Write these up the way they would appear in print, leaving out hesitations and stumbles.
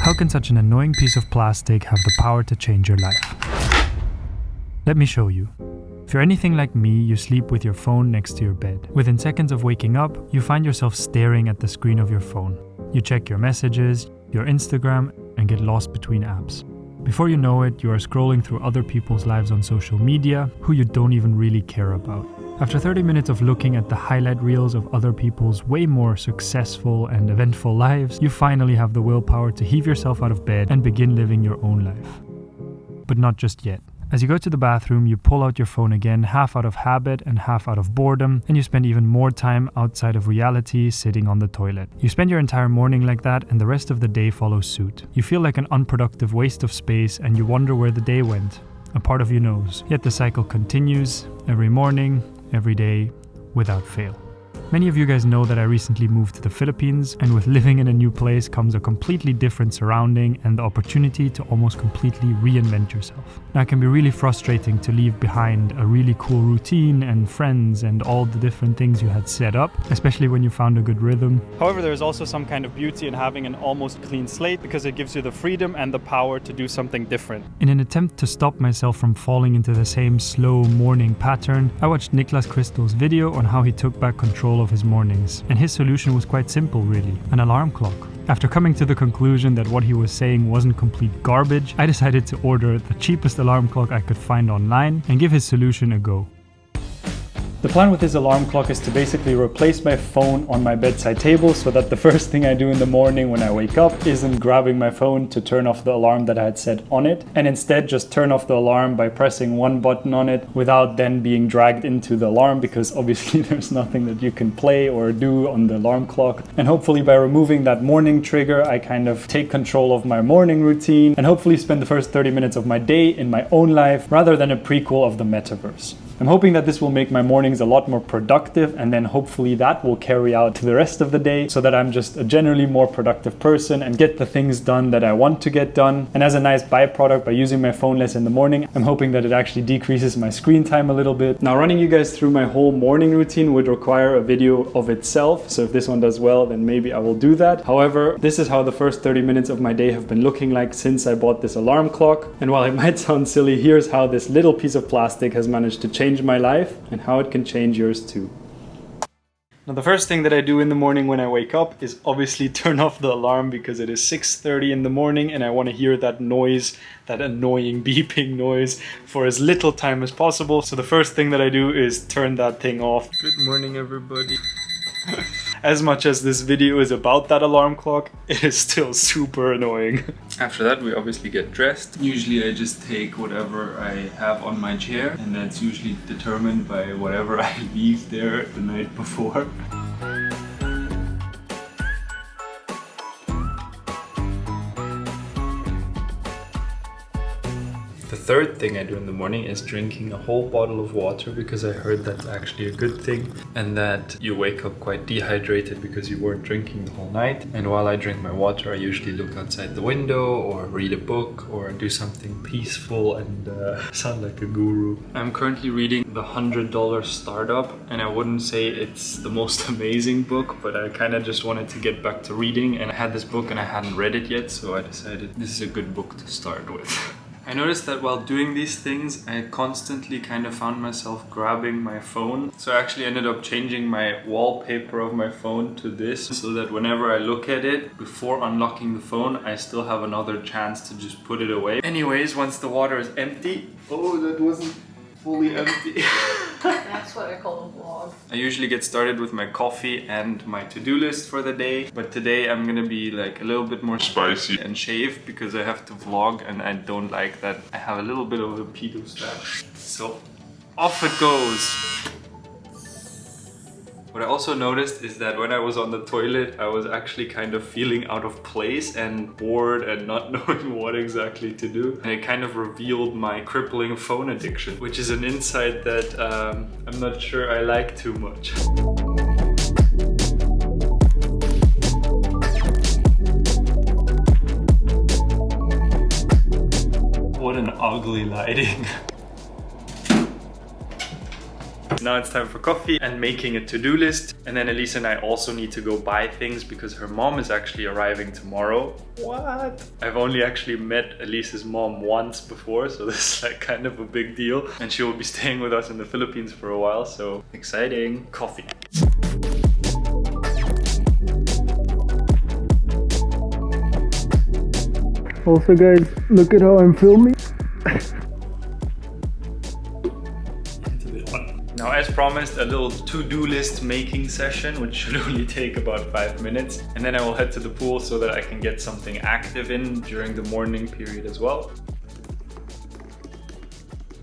How can such an annoying piece of plastic have the power to change your life? Let me show you. If you're anything like me, you sleep with your phone next to your bed. Within seconds of waking up, you find yourself staring at the screen of your phone. You check your messages, your Instagram, and get lost between apps. Before you know it, you are scrolling through other people's lives on social media who you don't even really care about. After 30 minutes of looking at the highlight reels of other people's way more successful and eventful lives, you finally have the willpower to heave yourself out of bed and begin living your own life. But not just yet. As you go to the bathroom, you pull out your phone again, half out of habit and half out of boredom, and you spend even more time outside of reality sitting on the toilet. You spend your entire morning like that, and the rest of the day follows suit. You feel like an unproductive waste of space, and you wonder where the day went. A part of you knows. Yet the cycle continues, every morning, every day, without fail. Many of you guys know that I recently moved to the Philippines, and with living in a new place comes a completely different surrounding and the opportunity to almost completely reinvent yourself. Now, it can be really frustrating to leave behind a really cool routine and friends and all the different things you had set up, especially when you found a good rhythm. However, there is also some kind of beauty in having an almost clean slate because it gives you the freedom and the power to do something different. In an attempt to stop myself from falling into the same slow morning pattern, I watched Niklas Kristol's video on how he took back control of his mornings, and his solution was quite simple really, an alarm clock. After coming to the conclusion that what he was saying wasn't complete garbage, I decided to order the cheapest alarm clock I could find online and give his solution a go. The plan with this alarm clock is to basically replace my phone on my bedside table so that the first thing I do in the morning when I wake up isn't grabbing my phone to turn off the alarm that I had set on it, and instead just turn off the alarm by pressing one button on it without then being dragged into the alarm, because obviously there's nothing that you can play or do on the alarm clock. And hopefully by removing that morning trigger, I kind of take control of my morning routine and hopefully spend the first 30 minutes of my day in my own life rather than a prequel of the metaverse. I'm hoping that this will make my mornings a lot more productive, and then hopefully that will carry out to the rest of the day so that I'm just a generally more productive person and get the things done that I want to get done. And as a nice byproduct, by using my phone less in the morning, I'm hoping that it actually decreases my screen time a little bit. Now, running you guys through my whole morning routine would require a video of itself, so if this one does well, then maybe I will do that. However, this is how the first 30 minutes of my day have been looking like since I bought this alarm clock. And while it might sound silly, here's how this little piece of plastic has managed to change my life and how it can change yours too. Now, the first thing that I do in the morning when I wake up is obviously turn off the alarm, because it is 6:30 in the morning and I want to hear that noise, that annoying beeping noise, for as little time as possible. So the first thing that I do is turn that thing off. Good morning, everybody. As much as this video is about that alarm clock, it is still super annoying. After that, we obviously get dressed. Usually I just take whatever I have on my chair, and that's usually determined by whatever I leave there the night before. The third thing I do in the morning is drinking a whole bottle of water, because I heard that's actually a good thing, and that you wake up quite dehydrated because you weren't drinking the whole night. And while I drink my water, I usually look outside the window or read a book or do something peaceful and sound like a guru. I'm currently reading The $100 Startup, and I wouldn't say it's the most amazing book, but I kind of just wanted to get back to reading, and I had this book and I hadn't read it yet, so I decided this is a good book to start with. I noticed that while doing these things, I constantly kind of found myself grabbing my phone. So I actually ended up changing my wallpaper of my phone to this, so that whenever I look at it before unlocking the phone, I still have another chance to just put it away. Anyways, once the water is empty... Oh, that wasn't fully empty. That's what I call a vlog. I usually get started with my coffee and my to-do list for the day, but today I'm gonna be like a little bit more spicy and shave, because I have to vlog and I don't like that I have a little bit of a pedo stash. So off it goes. What I also noticed is that when I was on the toilet, I was actually kind of feeling out of place and bored and not knowing what exactly to do. And it kind of revealed my crippling phone addiction, which is an insight that I'm not sure I like too much. What an ugly lighting. Now it's time for coffee and making a to-do list. And then Elise and I also need to go buy things because her mom is actually arriving tomorrow. What? I've only actually met Elise's mom once before, so this is like kind of a big deal. And she will be staying with us in the Philippines for a while, so exciting. Coffee. Also guys, look at how I'm filming. Now, as promised, a little to-do list making session, which should only take about 5 minutes. And then I will head to the pool so that I can get something active in during the morning period as well.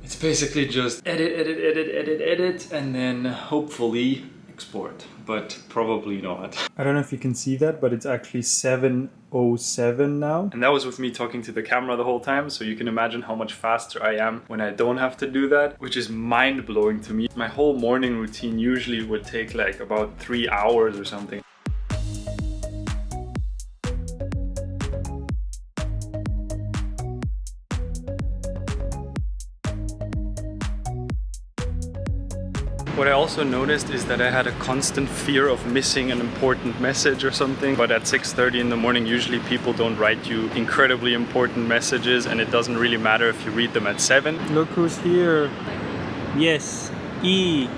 It's basically just edit, and then hopefully export, but probably not. I don't know if you can see that, but it's actually 7:07 now. And that was with me talking to the camera the whole time, so you can imagine how much faster I am when I don't have to do that, which is mind-blowing to me. My whole morning routine usually would take like about 3 hours or something. What I also noticed is that I had a constant fear of missing an important message or something, but at 6:30 in the morning usually people don't write you incredibly important messages, and it doesn't really matter if you read them at 7. Look who's here. Yes, E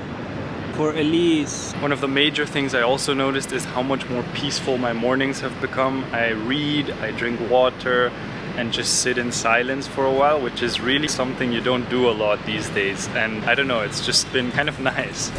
for Elise. One of the major things I also noticed is how much more peaceful my mornings have become. I read, I drink water, and just sit in silence for a while, which is really something you don't do a lot these days. And I don't know, it's just been kind of nice.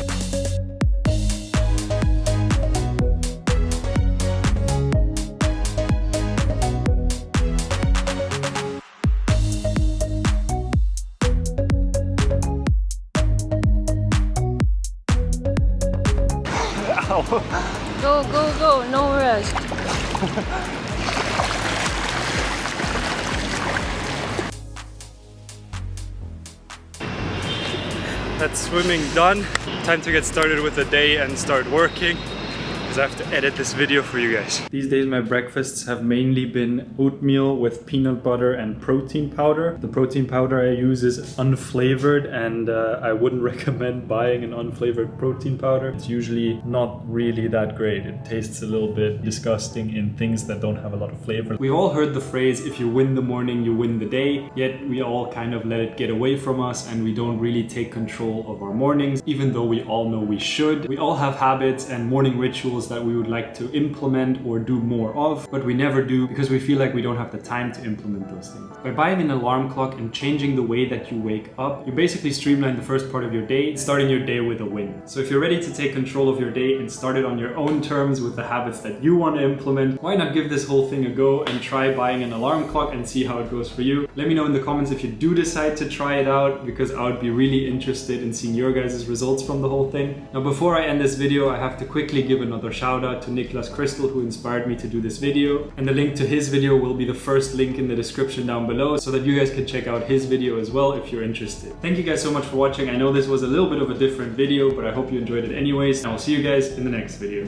Go, no rest. That's swimming done. Time to get started with the day and start working, because I have to edit this video for you guys. These days my breakfasts have mainly been oatmeal with peanut butter and protein powder. The protein powder I use is unflavored, and I wouldn't recommend buying an unflavored protein powder. It's usually not really that great. It tastes a little bit disgusting in things that don't have a lot of flavor. We've all heard the phrase, if you win the morning, you win the day. Yet we all kind of let it get away from us, and we don't really take control of our mornings, even though we all know we should. We all have habits and morning rituals that we would like to implement or do more of, but we never do because we feel like we don't have the time to implement those things. By buying an alarm clock and changing the way that you wake up, you basically streamline the first part of your day, starting your day with a win. So if you're ready to take control of your day and start it on your own terms with the habits that you want to implement, why not give this whole thing a go and try buying an alarm clock and see how it goes for you? Let me know in the comments if you do decide to try it out, because I would be really interested in seeing your guys' results from the whole thing. Now, before I end this video, I have to quickly give another shout out to Nicholas Crystal, who inspired me to do this video, and the link to his video will be the first link in the description down below, so that you guys can check out his video as well if you're interested. Thank you guys so much for watching. I know this was a little bit of a different video, but I hope you enjoyed it anyways, and I'll see you guys in the next video.